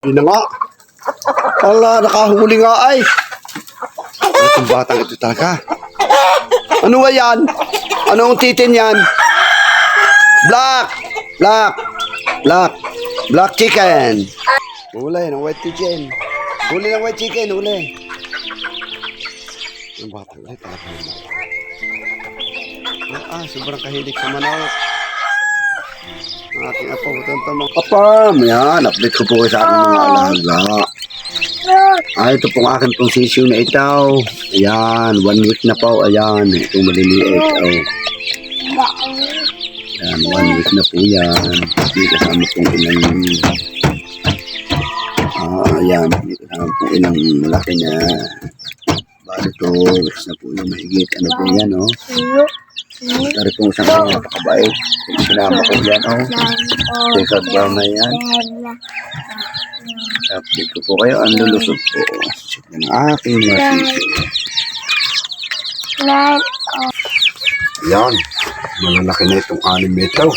Yun na nga. Ala, nakahuli nga ay. Itong batang ito talaga. Ano ba yan? Ano ang titin yan? Black! Black! Black! Black chicken! Huli ng white chicken. Huli ng white chicken, huli. Yung batang ay talaga naman. Sobrang kahilig sa manok. Ang aking apo, ito mga kapam. Yan, update ko po kayo sa aking mga alaga. Ito pong akin pong sisiw na itaw. Ayan, 1 week na po. Ayan, itong maliliit. Ayan, 1 week na po yan. Hindi kasama pong ilang... ayan, hindi kasama pong ilang malaki na. Bali ito, gusto na po yung mahigit. Ano po yan, oh? Dari pong isang napakabait. Sinama ko yan, oh. Tekad ba na yan? Update ko po kayo. Ang lulusog po. Ang aking masisig. Yan. Malalaki na itong 6 metro.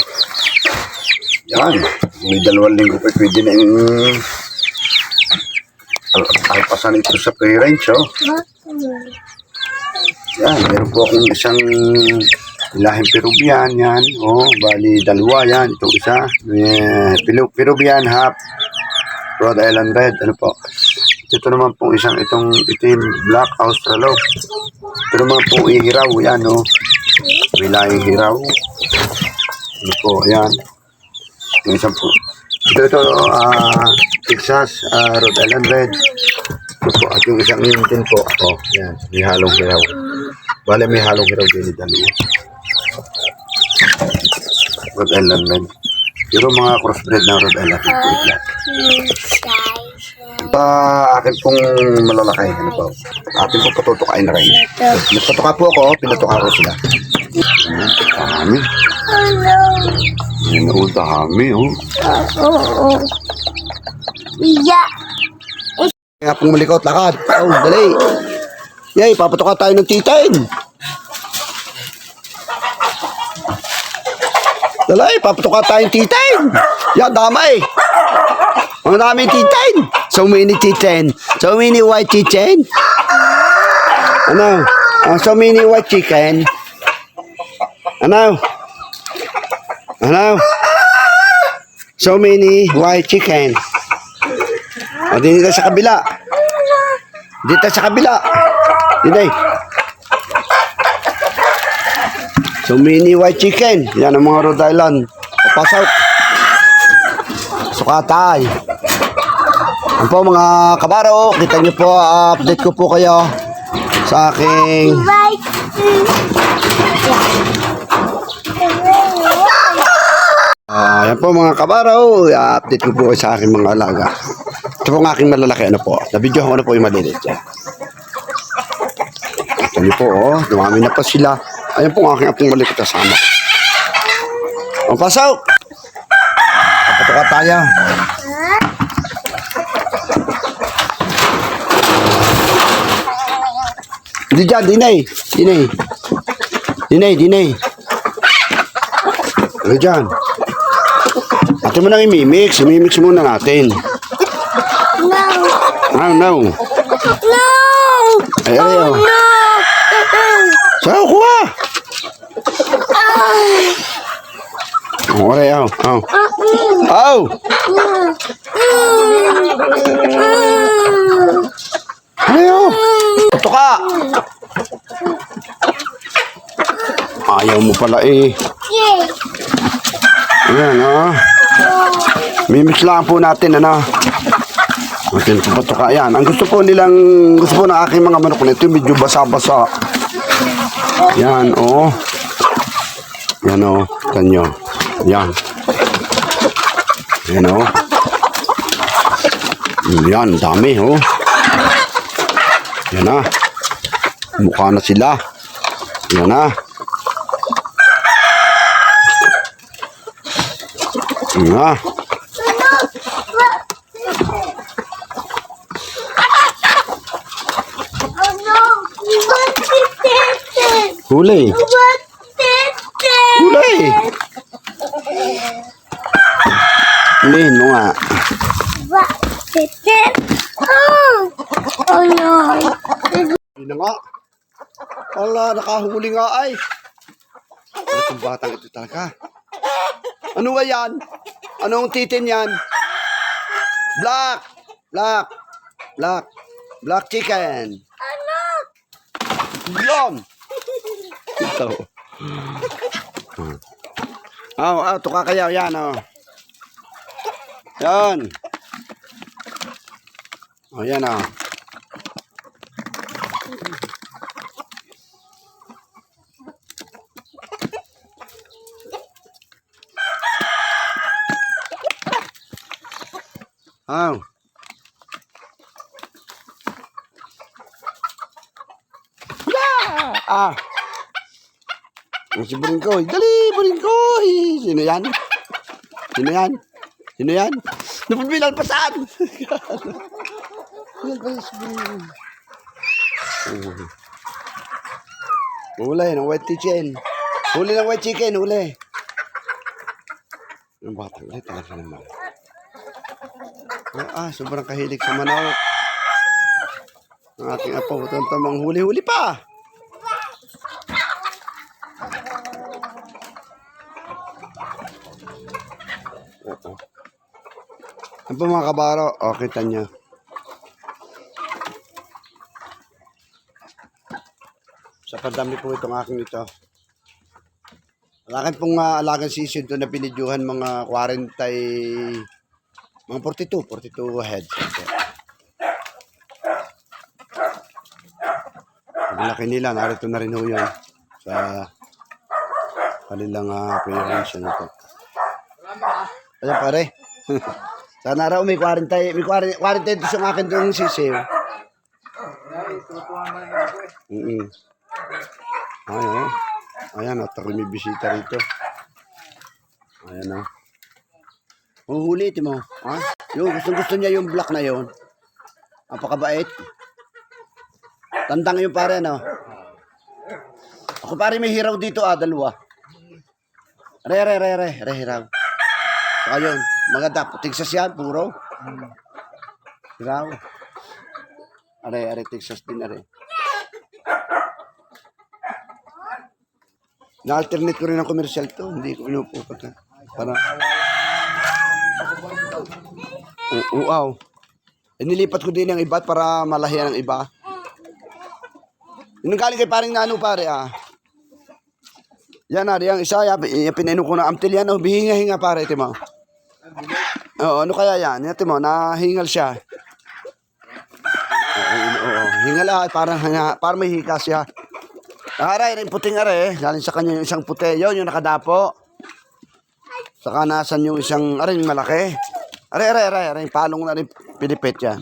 Yan. May 2 linggo pa pwede na yung alpasan ito sa pre-range, oh. Yan. Meron po akong isang lahing Peruvian, yan. Oh, bali 2 yan. Itong isa. Peruvian half Rhode Island Red. Ano po? Ito naman pong isang itong itim Black Australo. Ito naman pong ihiraw. Yan, no? May lahing hiraw. Ano po? Yan. Yung isang po. Ito, Texas Rhode Island Red. Ito po. At yung isang yun din po. Oh, yan. May halong hiraw. Bale, may halong hiraw din yung 2. Rhode Island Red. Pero mga crossbred na Rhode Island Red po ito. Akin pong malalaki. Ano po? Akin pong patutukain na rin. Nagpatuka po ako. Pinatuka ko sila. Dami. Ano, dami, oh. Oo. Iya. Kaya pong malikot, lakad. Oh, dali. Yay, papatuka tayo ng titain. Dali, papatuka tayo ng titain. Yan, damay. Ang daming titain. So many titain. So many white chicken. Ano? So many white chicken. Ano? Ano? So many white chicken. O, dito sa kabila. Dito sa kabila. Dito. So many white chicken. Yan ang mga Rhode Island. Papasok. Sukatay. Yan po mga kabaro. Kita nyo po, update ko po kayo sa aking... yan po mga kabaro. Update ko po kayo sa aking mga alaga. Ito po ang aking malalaki. Ano po? Na-video ko na po yung malilit. Yan. Ito nyo po, oh. Dumami na pa sila. Ayan po ang aking apong maliit kasama. Ang pasaw! Kapatuka tayo. Hindi dyan, dinay. Dinay. Dinay, dinay. Ano dyan? Ate mo nang imimix. Imimix muna natin. No. No. No. Ay, ayaw. No. Sa'yo, kuha. Okay, aw. Aw. Aw. Ayaw. Patuka. Ayaw mo pala eh. Ayan, ah. Mimix lang po natin, ano. Natin patuka. Ayan. Ang gusto po ng aking mga manok nito, medyo basa-basa. Yan, oh. Yan, oh. Tanyo. Yan. Yan, oh. Yan, dami, oh. Yan na. Mukha na sila. Yan na. Yan na. Huli. Huli. Hulihin mo nga. Chicken. Oh! Oh no. Yun na nga. Ala, nakahuli nga ay. Ano itong batang ito talaga? Ano ba yan? Anong titin yan? Black! Black! Black! Black chicken! Ano? Yan! Ito. Ito kakayaw yan, oh. Yan. Oh, yan, oh. Oh. Ah. Si Buringkoy. Dali, Buringkoy. Sino yan? Sino yan? Sino yan? Napagbilang pa saan? Yan pala si Buringkoy. Huli ng white chicken. Huli ng white chicken, huli. Ang batang ulit talaga naman. Sobrang kahilig sa manok. Ang aking apo, tamang huli-huli pa. Ano po mga kabaro? O, kita nyo. Sa padami po itong aking ito. Alakan pong alagang sisig doon na pinidyuhan mga 40, mga 42 heads. Ang laki nila, narito na rin ho yun sa kanilang appearance na ito. Ayan pare. Sana raw may 40 yung akin doon sisiw. Ayan. Ayan, at may bisita rito. Ayan o. Huli ito mo. Yung gusto niya yung black na yun. Napakabait. Tandang yung pare, no? Ako pare may hiraw dito, dalawa. Re, hiraw. So, ayun, maganda. Texas yan, puro. Hiraw. Are, Texas din, are. Na-alternate ko rin ang commercial to. Hindi ko inupupat. Para. Uaw. Nilipat ko din ang iba para malahiyan ang iba. Yung galing kay paring nano pare Yan yung isa, pinaino ko na amtil yan. Bihinga-hinga pare, ito mo. Oo, ano kaya yan? Ito mo, nahingal siya. Oo, hingal para may hika siya. Aray, rin puting aray. Galing sa kanya yung isang puti. Yun, yung nakadapo. Saka nasan yung isang aray, malaki. Aray, palong na rin pinipit yan.